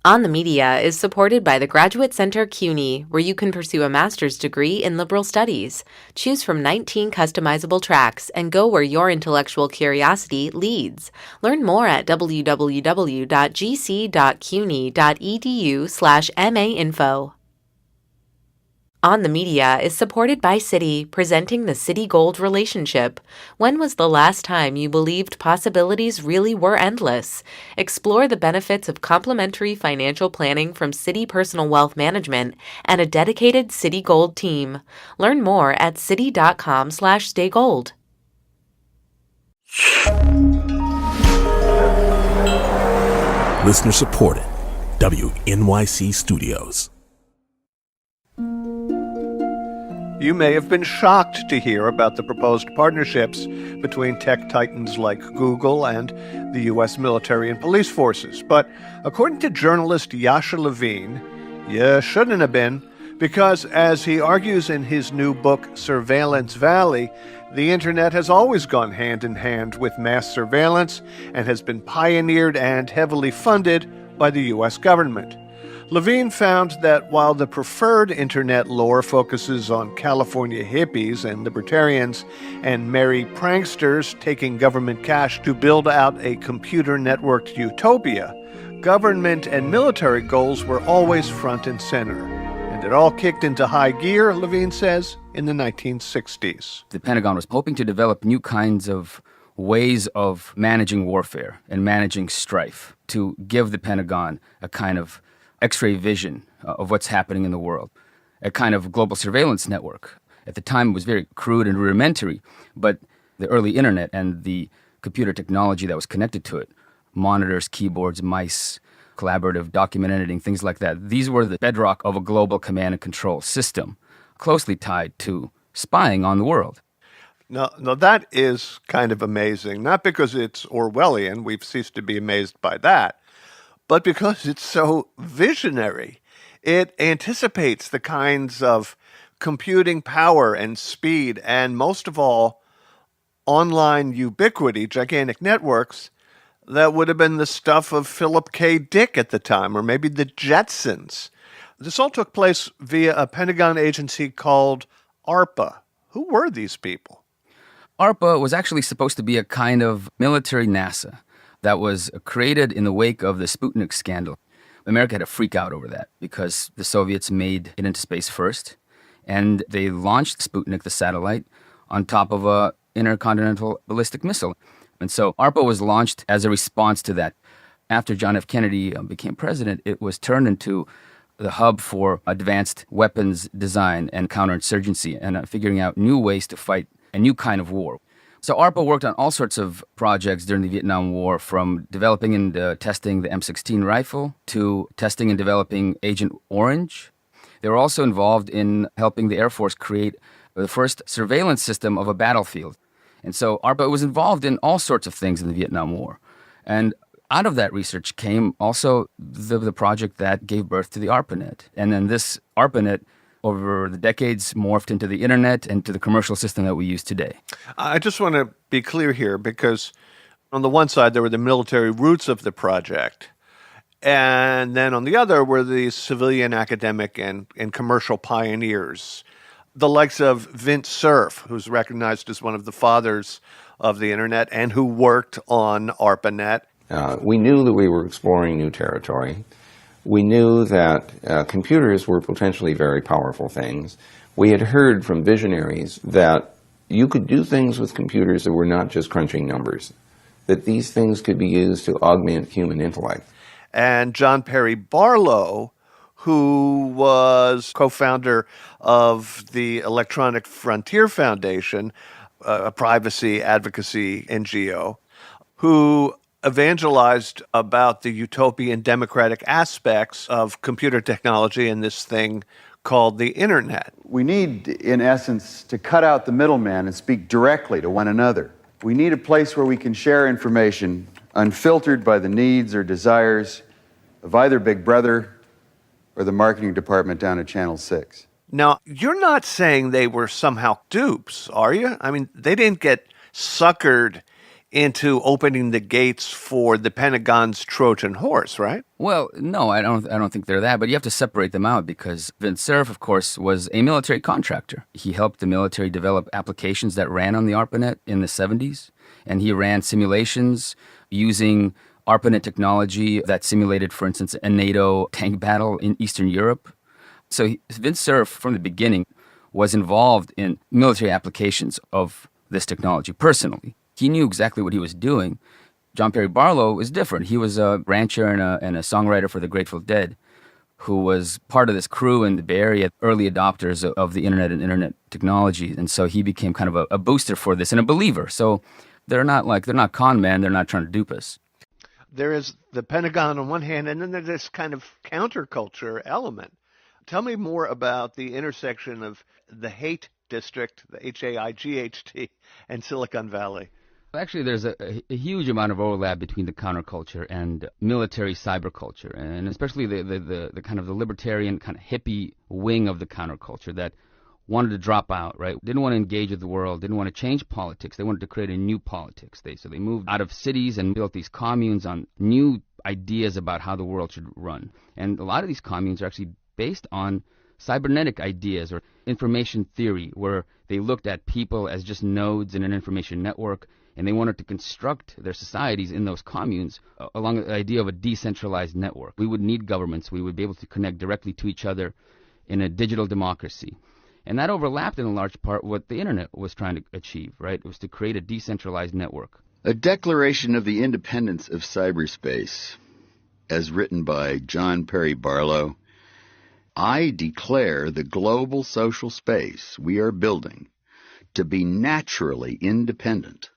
On the Media is supported by the Graduate Center CUNY, where you can pursue a master's degree in liberal studies. Choose from 19 customizable tracks and go where your intellectual curiosity leads. Learn more at www.gc.cuny.edu/mainfo. On the Media is supported by Citi, presenting the Citi Gold relationship. When was the last time you believed possibilities really were endless? Explore the benefits of complimentary financial planning from Citi Personal Wealth Management and a dedicated Citi Gold team. Learn more at citi.com/staygold. Listener supported. WNYC Studios. You may have been shocked to hear about the proposed partnerships between tech titans like Google and the U.S. military and police forces. But according to journalist Yasha Levine, you shouldn't have been, because as he argues in his new book, Surveillance Valley, the internet has always gone hand in hand with mass surveillance and has been pioneered and heavily funded by the U.S. government. Levine found that while the preferred internet lore focuses on California hippies and libertarians and merry pranksters taking government cash to build out a computer-networked utopia, government and military goals were always front and center. And it all kicked into high gear, Levine says, in the 1960s. The Pentagon was hoping to develop new kinds of ways of managing warfare and managing strife to give the Pentagon a kind of X-ray vision of what's happening in the world, a kind of global surveillance network. At the time, it was very crude and rudimentary, but the early internet and the computer technology that was connected to it, monitors, keyboards, mice, collaborative document editing, things like that, these were the bedrock of a global command and control system, closely tied to spying on the world. Now, that is kind of amazing, not because it's Orwellian, we've ceased to be amazed by that, but because it's so visionary. It anticipates the kinds of computing power and speed, and most of all, online ubiquity, gigantic networks, that would have been the stuff of Philip K. Dick at the time, or maybe the Jetsons. This all took place via a Pentagon agency called ARPA. Who were these people? ARPA was actually supposed to be a kind of military NASA that was created in the wake of the Sputnik scandal. America had a freak out over that because the Soviets made it into space first, and they launched Sputnik, the satellite, on top of a intercontinental ballistic missile. And so ARPA was launched as a response to that. After John F. Kennedy became president, it was turned into the hub for advanced weapons design and counterinsurgency and figuring out new ways to fight a new kind of war. So ARPA worked on all sorts of projects during the Vietnam War, from developing and testing the M16 rifle to testing and developing Agent Orange. They were also involved in helping the Air Force create the first surveillance system of a battlefield. And so ARPA was involved in all sorts of things in the Vietnam War. And out of that research came also the project that gave birth to the ARPANET. And then this ARPANET, over the decades, morphed into the internet and to the commercial system that we use today. I just want to be clear here, because on the one side, there were the military roots of the project. And then on the other were the civilian, academic, and commercial pioneers, the likes of Vint Cerf, who's recognized as one of the fathers of the internet and who worked on ARPANET. We knew that we were exploring new territory. We knew that computers were potentially very powerful things. We had heard from visionaries that you could do things with computers that were not just crunching numbers, that these things could be used to augment human intellect. And John Perry Barlow, who was co-founder of the Electronic Frontier Foundation, a privacy advocacy NGO, who evangelized about the utopian democratic aspects of computer technology and this thing called the internet. We need, in essence, to cut out the middleman and speak directly to one another. We need a place where we can share information unfiltered by the needs or desires of either Big Brother or the marketing department down at Channel 6. Now, you're not saying they were somehow dupes, are you? I mean, they didn't get suckered into opening the gates for the Pentagon's Trojan horse, right? Well, no, I don't think they're that, but you have to separate them out because Vint Cerf, of course, was a military contractor. He helped the military develop applications that ran on the ARPANET in the 70s, and he ran simulations using ARPANET technology that simulated, for instance, a NATO tank battle in Eastern Europe. So Vint Cerf, from the beginning, was involved in military applications of this technology personally. He knew exactly what he was doing. John Perry Barlow is different. He was a rancher and a songwriter for the Grateful Dead who was part of this crew in the Bay Area, early adopters of the internet and internet technology. And so he became kind of a booster for this and a believer. So they're not con men. They're not trying to dupe us. There is the Pentagon on one hand, and then there's this kind of counterculture element. Tell me more about the intersection of the hate district, the HAIGHT, and Silicon Valley. Actually, there's a huge amount of overlap between the counterculture and military cyberculture, and especially the kind of the libertarian kind of hippie wing of the counterculture that wanted to drop out, right? Didn't want to engage with the world, didn't want to change politics. They wanted to create a new politics. So they moved out of cities and built these communes on new ideas about how the world should run. And a lot of these communes are actually based on cybernetic ideas or information theory, where they looked at people as just nodes in an information network, and they wanted to construct their societies in those communes along the idea of a decentralized network. We would need governments. We would be able to connect directly to each other in a digital democracy. And that overlapped in a large part what the internet was trying to achieve, right? It was to create a decentralized network. A Declaration of the Independence of Cyberspace, as written by John Perry Barlow. I declare the global social space we are building to be naturally independent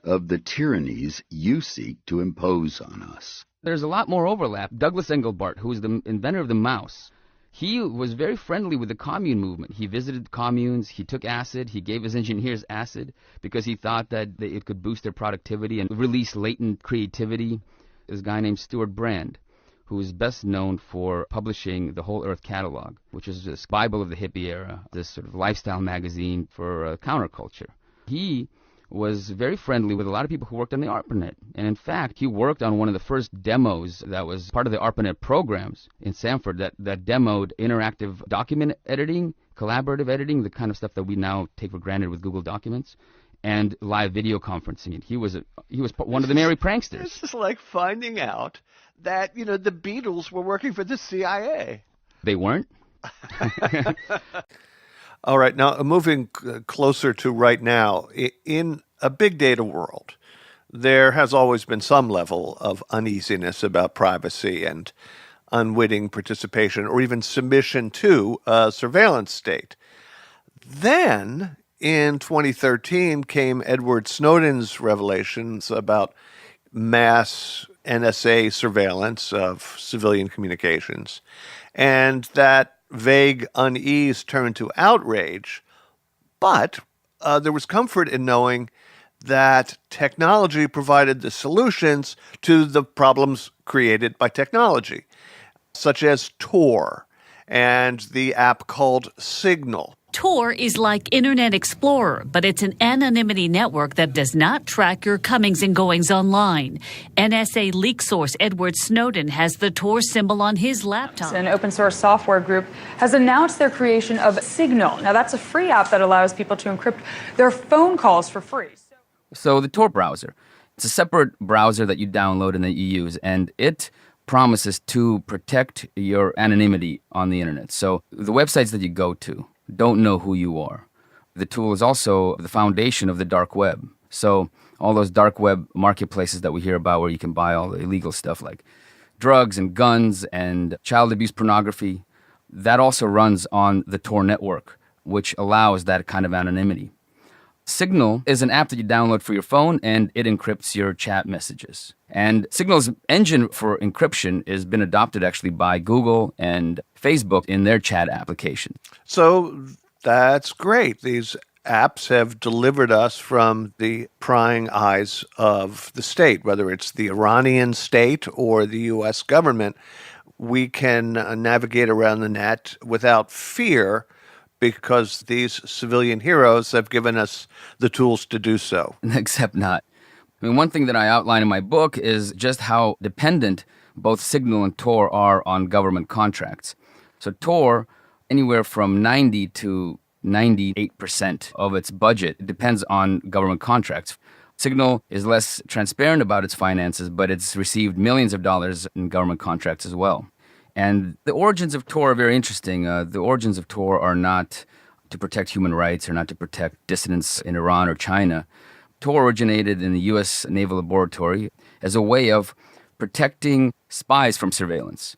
of the tyrannies you seek to impose on us. There's a lot more overlap. Douglas Engelbart, who was the inventor of the mouse, he was very friendly with the commune movement. He visited communes, he took acid, he gave his engineers acid because he thought that it could boost their productivity and release latent creativity. There's a guy named Stuart Brand, who is best known for publishing the Whole Earth Catalog, which is this Bible of the hippie era, this sort of lifestyle magazine for counterculture. He was very friendly with a lot of people who worked on the ARPANET. And in fact, he worked on one of the first demos that was part of the ARPANET programs in Sanford that demoed interactive document editing, collaborative editing, the kind of stuff that we now take for granted with Google Documents, and live video conferencing. And he was one of the merry pranksters. This is like finding out that, the Beatles were working for the CIA. They weren't? All right, now moving closer to right now, in a big data world, there has always been some level of uneasiness about privacy and unwitting participation or even submission to a surveillance state. Then, in 2013, came Edward Snowden's revelations about mass NSA surveillance of civilian communications, and that vague unease turned to outrage, but there was comfort in knowing that technology provided the solutions to the problems created by technology, such as Tor and the app called Signal. Tor is like Internet Explorer, but it's an anonymity network that does not track your comings and goings online. NSA leak source Edward Snowden has the Tor symbol on his laptop. An open source software group has announced their creation of Signal. Now, that's a free app that allows people to encrypt their phone calls for free. So the Tor browser, it's a separate browser that you download and that you use, and it promises to protect your anonymity on the internet. So the websites that you go to don't know who you are. The tool is also the foundation of the dark web. So all those dark web marketplaces that we hear about where you can buy all the illegal stuff like drugs and guns and child abuse pornography, that also runs on the Tor network, which allows that kind of anonymity. Signal is an app that you download for your phone, and it encrypts your chat messages. And Signal's engine for encryption has been adopted actually by Google and Facebook in their chat application. So that's great. These apps have delivered us from the prying eyes of the state, whether it's the Iranian state or the U.S. government. We can navigate around the net without fear because these civilian heroes have given us the tools to do so. Except not. I mean, one thing that I outline in my book is just how dependent both Signal and Tor are on government contracts. So Tor, anywhere from 90 to 98% of its budget depends on government contracts. Signal is less transparent about its finances, but it's received millions of dollars in government contracts as well. And the origins of Tor are very interesting. The origins of Tor are not to protect human rights or not to protect dissidents in Iran or China. Tor originated in the U.S. Naval Laboratory as a way of protecting spies from surveillance.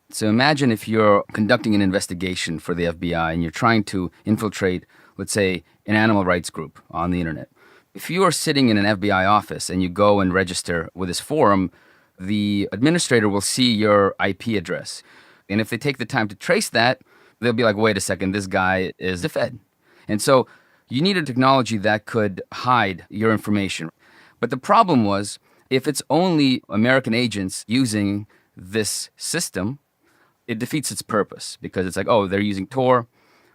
So imagine if you're conducting an investigation for the FBI and you're trying to infiltrate, let's say, an animal rights group on the internet. If you are sitting in an FBI office and you go and register with this forum, the administrator will see your IP address. And if they take the time to trace that, they'll be like, wait a second, this guy is the Fed. And so you need a technology that could hide your information. But the problem was, if it's only American agents using this system, it defeats its purpose because it's like, oh, they're using Tor,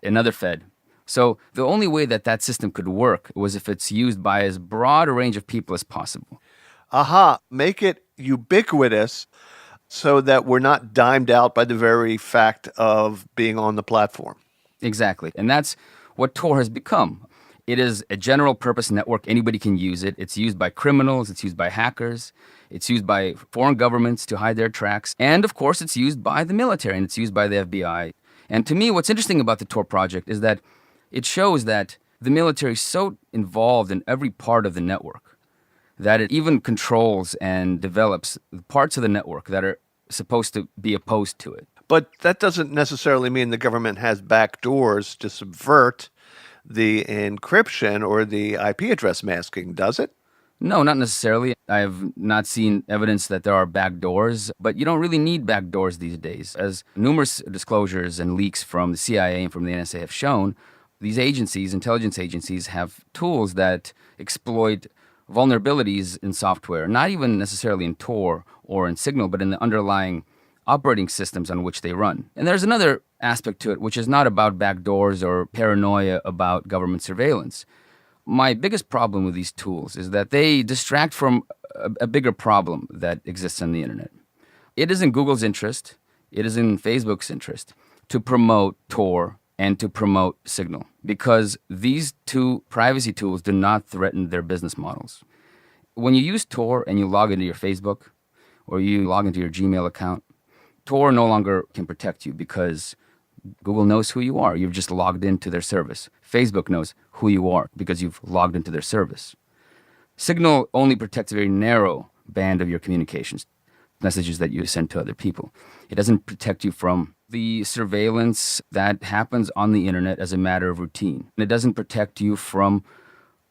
another Fed. So the only way that that system could work was if it's used by as broad a range of people as possible. Aha, make it ubiquitous so that we're not dimed out by the very fact of being on the platform. Exactly. And that's what Tor has become. It is a general purpose network. Anybody can use it. It's used by criminals. It's used by hackers. It's used by foreign governments to hide their tracks. And of course, it's used by the military and it's used by the FBI. And to me, what's interesting about the Tor project is that it shows that the military is so involved in every part of the network that it even controls and develops parts of the network that are supposed to be opposed to it. But that doesn't necessarily mean the government has back doors to subvert the encryption or the IP address masking, does it? No, not necessarily. I have not seen evidence that there are back doors, but you don't really need back doors these days. As numerous disclosures and leaks from the CIA and from the NSA have shown, these agencies, intelligence agencies, have tools that exploit vulnerabilities in software, not even necessarily in Tor or in Signal, but in the underlying operating systems on which they run. And there's another aspect to it, which is not about backdoors or paranoia about government surveillance. My biggest problem with these tools is that they distract from a bigger problem that exists on the internet. It is in Google's interest, it is in Facebook's interest to promote Tor and to promote Signal because these two privacy tools do not threaten their business models. When you use Tor and you log into your Facebook or you log into your Gmail account, Tor no longer can protect you because Google knows who you are. You've just logged into their service. Facebook knows who you are because you've logged into their service. Signal only protects a very narrow band of your communications, messages that you send to other people. It doesn't protect you from the surveillance that happens on the internet as a matter of routine. And it doesn't protect you from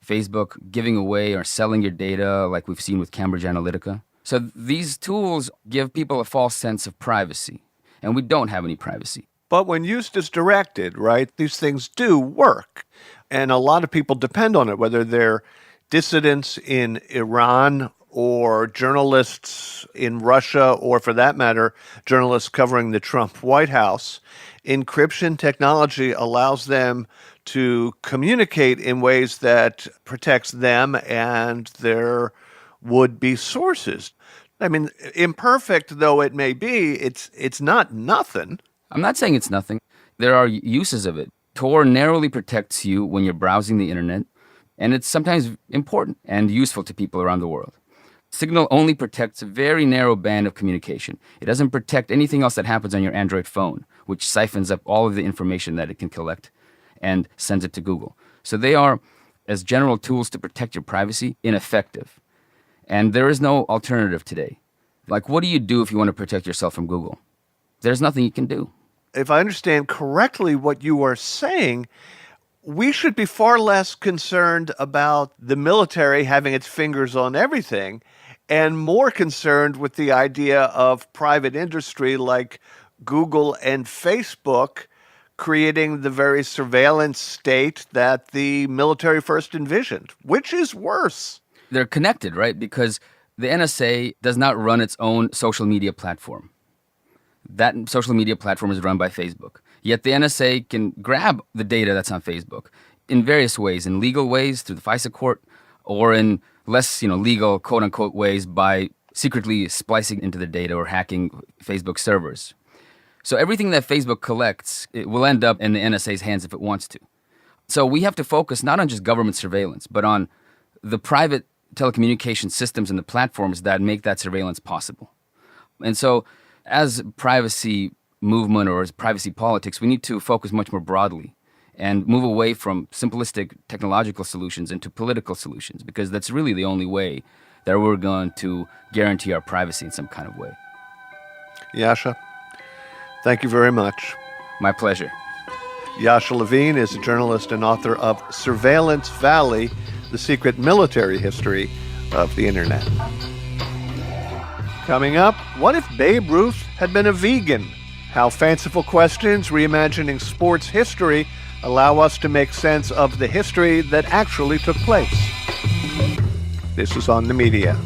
Facebook giving away or selling your data like we've seen with Cambridge Analytica. So these tools give people a false sense of privacy, and we don't have any privacy. But when used as directed, right, these things do work. And a lot of people depend on it, whether they're dissidents in Iran or journalists in Russia, or for that matter, journalists covering the Trump White House. Encryption technology allows them to communicate in ways that protects them and their would-be sources. I mean, imperfect though it may be, it's not nothing. I'm not saying it's nothing. There are uses of it. Tor narrowly protects you when you're browsing the internet, and it's sometimes important and useful to people around the world. Signal only protects a very narrow band of communication. It doesn't protect anything else that happens on your Android phone, which siphons up all of the information that it can collect and sends it to Google. So they are, as general tools to protect your privacy, ineffective. And there is no alternative today. Like, what do you do if you want to protect yourself from Google? There's nothing you can do. If I understand correctly what you are saying, we should be far less concerned about the military having its fingers on everything and more concerned with the idea of private industry like Google and Facebook creating the very surveillance state that the military first envisioned. Which is worse? They're connected, right? Because the NSA does not run its own social media platform. That social media platform is run by Facebook. Yet the NSA can grab the data that's on Facebook in various ways, in legal ways, through the FISA court, or in less, legal, quote-unquote ways by secretly splicing into the data or hacking Facebook servers. So everything that Facebook collects, it will end up in the NSA's hands if it wants to. So we have to focus not on just government surveillance, but on the private telecommunication systems and the platforms that make that surveillance possible. And so as privacy movement or as privacy politics, we need to focus much more broadly and move away from simplistic technological solutions into political solutions, because that's really the only way that we're going to guarantee our privacy in some kind of way. Yasha, thank you very much. My pleasure. Yasha Levine is a journalist and author of Surveillance Valley, The Secret Military History of the Internet. Coming up, what if Babe Ruth had been a vegan? How fanciful questions reimagining sports history allow us to make sense of the history that actually took place. This is On the Media.